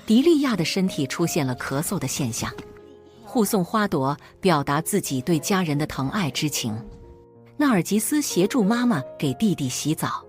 迪利亚的身体出现了咳嗽的现象。护送花朵表达自己对家人的疼爱之情。纳尔吉斯协助妈妈给弟弟洗澡。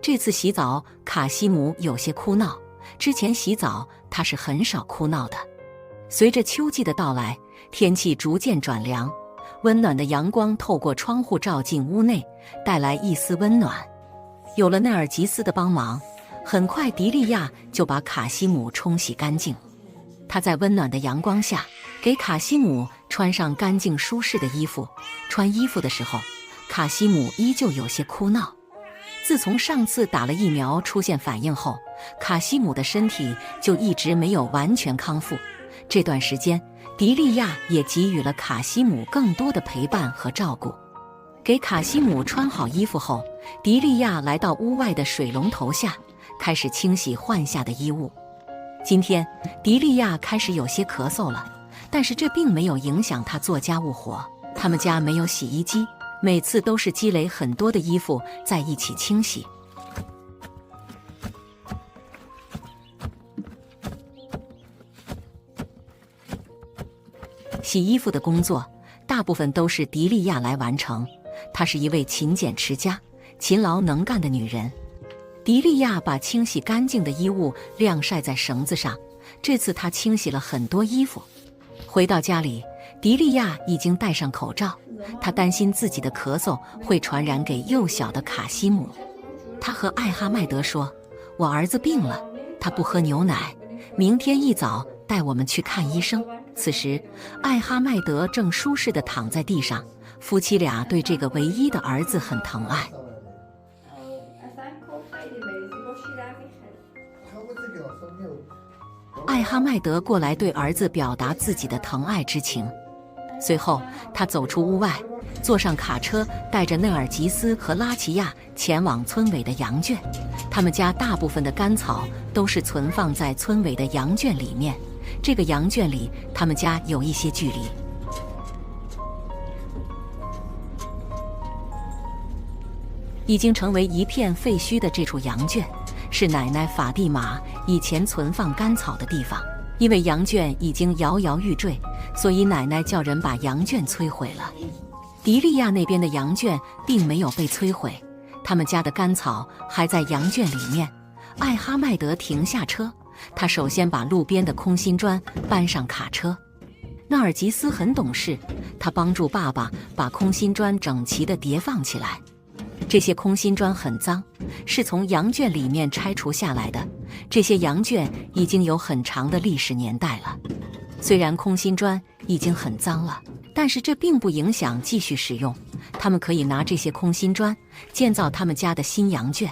这次洗澡，卡西姆有些哭闹。之前洗澡他是很少哭闹的。随着秋季的到来，天气逐渐转凉，温暖的阳光透过窗户照进屋内，带来一丝温暖。有了纳尔吉斯的帮忙，很快迪利亚就把卡西姆冲洗干净。他在温暖的阳光下给卡西姆穿上干净舒适的衣服。穿衣服的时候，卡西姆依旧有些哭闹。自从上次打了疫苗出现反应后，卡西姆的身体就一直没有完全康复。这段时间，迪利亚也给予了卡西姆更多的陪伴和照顾。给卡西姆穿好衣服后，迪利亚来到屋外的水龙头下，开始清洗换下的衣物。今天，迪利亚开始有些咳嗽了，但是这并没有影响他做家务活。他们家没有洗衣机，每次都是积累很多的衣服在一起清洗。洗衣服的工作大部分都是迪利亚来完成，她是一位勤俭持家、勤劳能干的女人。迪利亚把清洗干净的衣物晾晒在绳子上，这次她清洗了很多衣服。回到家里，迪利亚已经戴上口罩，她担心自己的咳嗽会传染给幼小的卡西姆。她和艾哈迈德说：“我儿子病了，他不喝牛奶，明天一早带我们去看医生。”此时，艾哈迈德正舒适地躺在地上，夫妻俩对这个唯一的儿子很疼爱。艾哈迈德过来对儿子表达自己的疼爱之情。随后，他走出屋外，坐上卡车，带着内尔吉斯和拉齐亚前往村委的羊圈。他们家大部分的干草都是存放在村委的羊圈里面。这个羊圈离他们家有一些距离。已经成为一片废墟的这处羊圈，是奶奶法蒂玛以前存放干草的地方。因为羊圈已经摇摇欲坠，所以奶奶叫人把羊圈摧毁了。迪利亚那边的羊圈并没有被摧毁，他们家的干草还在羊圈里面。艾哈迈德停下车，他首先把路边的空心砖搬上卡车。纳尔吉斯很懂事，他帮助爸爸把空心砖整齐地叠放起来。这些空心砖很脏，是从羊圈里面拆除下来的。这些羊圈已经有很长的历史年代了。虽然空心砖已经很脏了，但是这并不影响继续使用。他们可以拿这些空心砖建造他们家的新羊圈。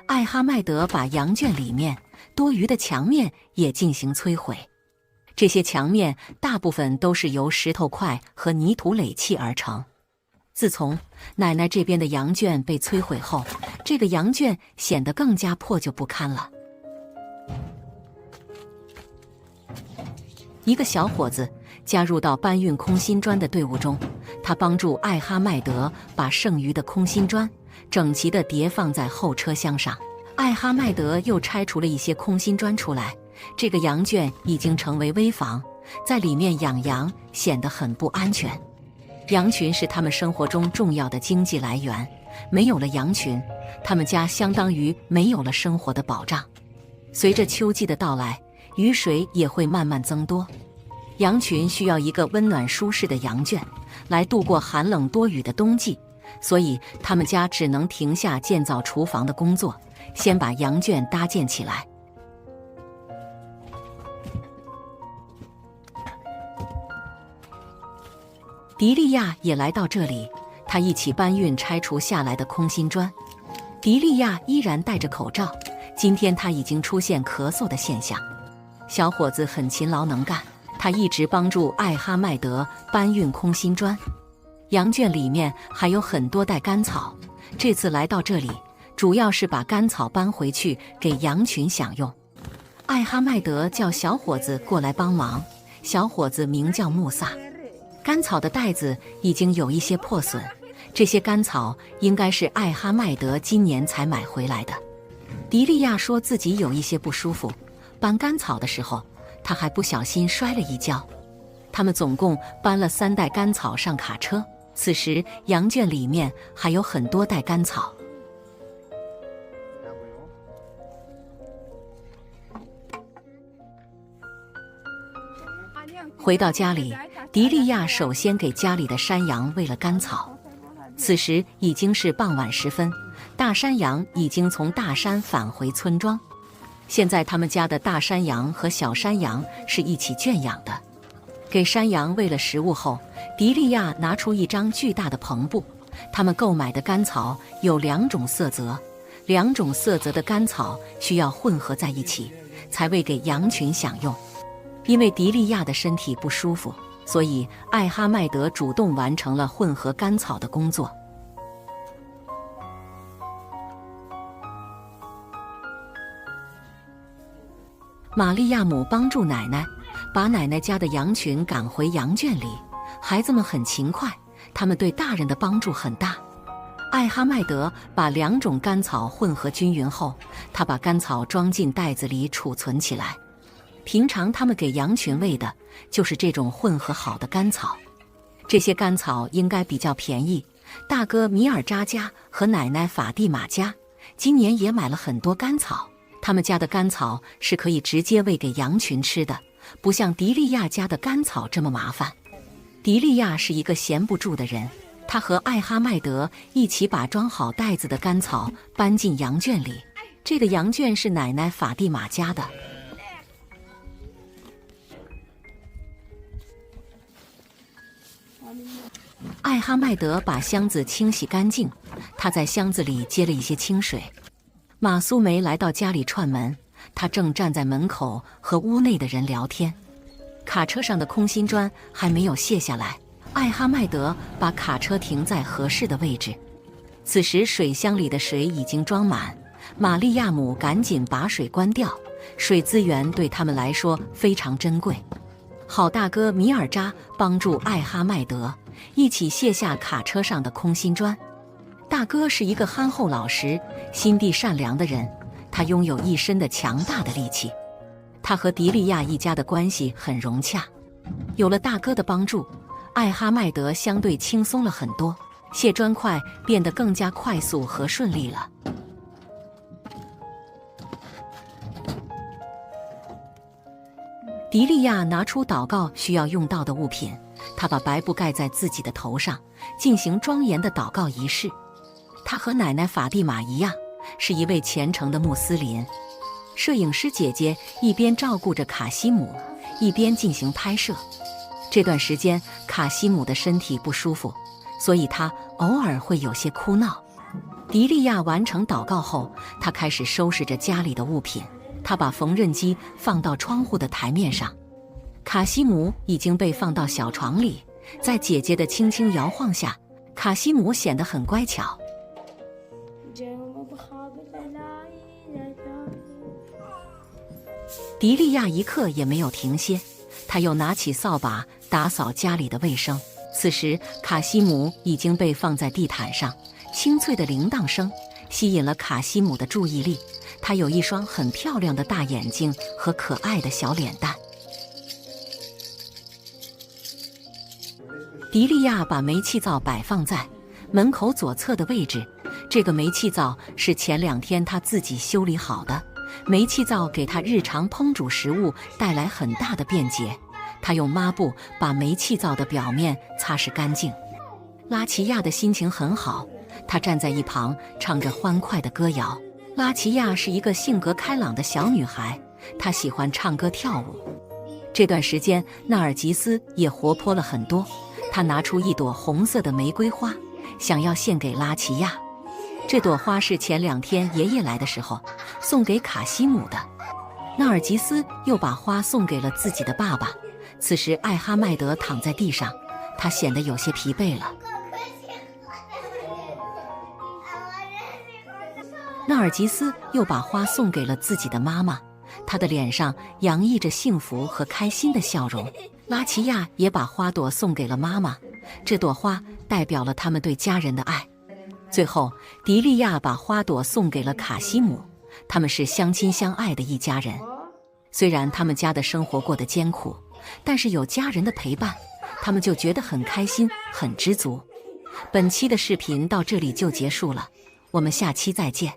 艾哈迈德把羊圈里面多余的墙面也进行摧毁。这些墙面大部分都是由石头块和泥土垒砌而成。自从奶奶这边的羊圈被摧毁后，这个羊圈显得更加破旧不堪了。一个小伙子加入到搬运空心砖的队伍中，他帮助艾哈迈德把剩余的空心砖整齐地叠放在后车厢上。艾哈迈德又拆除了一些空心砖出来。这个羊圈已经成为危房，在里面养羊显得很不安全。羊群是他们生活中重要的经济来源，没有了羊群，他们家相当于没有了生活的保障。随着秋季的到来，雨水也会慢慢增多。羊群需要一个温暖舒适的羊圈来度过寒冷多雨的冬季，所以他们家只能停下建造厨房的工作，先把羊圈搭建起来。迪利亚也来到这里，他一起搬运拆除下来的空心砖。迪利亚依然戴着口罩，今天他已经出现咳嗽的现象。小伙子很勤劳能干，他一直帮助艾哈迈德搬运空心砖。羊圈里面还有很多袋干草，这次来到这里，主要是把干草搬回去给羊群享用。艾哈迈德叫小伙子过来帮忙，小伙子名叫穆萨。干草的袋子已经有一些破损，这些干草应该是艾哈迈德今年才买回来的。迪利亚说自己有一些不舒服，搬干草的时候，他还不小心摔了一跤。他们总共搬了3袋干草上卡车，此时羊圈里面还有很多袋干草。回到家里，迪利亚首先给家里的山羊喂了干草。此时已经是傍晚时分，大山羊已经从大山返回村庄。现在他们家的大山羊和小山羊是一起圈养的。给山羊喂了食物后，迪利亚拿出一张巨大的篷布。他们购买的干草有2种色泽，2种色泽的干草需要混合在一起，才喂给羊群享用。因为迪利亚的身体不舒服，所以艾哈迈德主动完成了混合干草的工作。玛利亚姆帮助奶奶把奶奶家的羊群赶回羊圈里，孩子们很勤快，他们对大人的帮助很大。艾哈迈德把2种干草混合均匀后，他把干草装进袋子里储存起来。平常他们给羊群喂的就是这种混合好的干草，这些干草应该比较便宜。大哥米尔扎家和奶奶法蒂玛家今年也买了很多干草，他们家的干草是可以直接喂给羊群吃的，不像迪利亚家的干草这么麻烦。迪利亚是一个闲不住的人，他和艾哈迈德一起把装好袋子的干草搬进羊圈里。这个羊圈是奶奶法蒂玛家的。艾哈迈德把箱子清洗干净，他在箱子里接了一些清水。马苏梅来到家里串门，他正站在门口和屋内的人聊天。卡车上的空心砖还没有卸下来，艾哈迈德把卡车停在合适的位置。此时水箱里的水已经装满，玛利亚姆赶紧把水关掉，水资源对他们来说非常珍贵。好大哥米尔扎帮助艾哈迈德一起卸下卡车上的空心砖。大哥是一个憨厚老实、心地善良的人，他拥有一身的强大的力气。他和迪利亚一家的关系很融洽，有了大哥的帮助，艾哈迈德相对轻松了很多，卸砖块变得更加快速和顺利了。迪利亚拿出祷告需要用到的物品，他把白布盖在自己的头上，进行庄严的祷告仪式。他和奶奶法蒂玛一样，是一位虔诚的穆斯林。摄影师姐姐一边照顾着卡西姆，一边进行拍摄。这段时间，卡西姆的身体不舒服，所以他偶尔会有些哭闹。迪利亚完成祷告后，他开始收拾着家里的物品。他把缝纫机放到窗户的台面上，卡西姆已经被放到小床里，在姐姐的轻轻摇晃下，卡西姆显得很乖巧。迪利亚一刻也没有停歇，他又拿起扫把打扫家里的卫生。此时，卡西姆已经被放在地毯上，清脆的铃铛声吸引了卡西姆的注意力。他有一双很漂亮的大眼睛和可爱的小脸蛋。迪利亚把煤气灶摆放在门口左侧的位置，这个煤气灶是前2天他自己修理好的。煤气灶给他日常烹煮食物带来很大的便捷。他用抹布把煤气灶的表面擦拭干净。拉齐亚的心情很好，她站在一旁唱着欢快的歌谣。拉齐亚是一个性格开朗的小女孩，她喜欢唱歌跳舞。这段时间，纳尔吉斯也活泼了很多。她拿出一朵红色的玫瑰花，想要献给拉齐亚。这朵花是前2天爷爷来的时候送给卡西姆的。纳尔吉斯又把花送给了自己的爸爸。此时，艾哈迈德躺在地上，他显得有些疲惫了。纳尔吉斯又把花送给了自己的妈妈，她的脸上洋溢着幸福和开心的笑容。拉齐亚也把花朵送给了妈妈，这朵花代表了他们对家人的爱。最后，迪利亚把花朵送给了卡西姆，他们是相亲相爱的一家人。虽然他们家的生活过得艰苦，但是有家人的陪伴，他们就觉得很开心，很知足。本期的视频到这里就结束了，我们下期再见。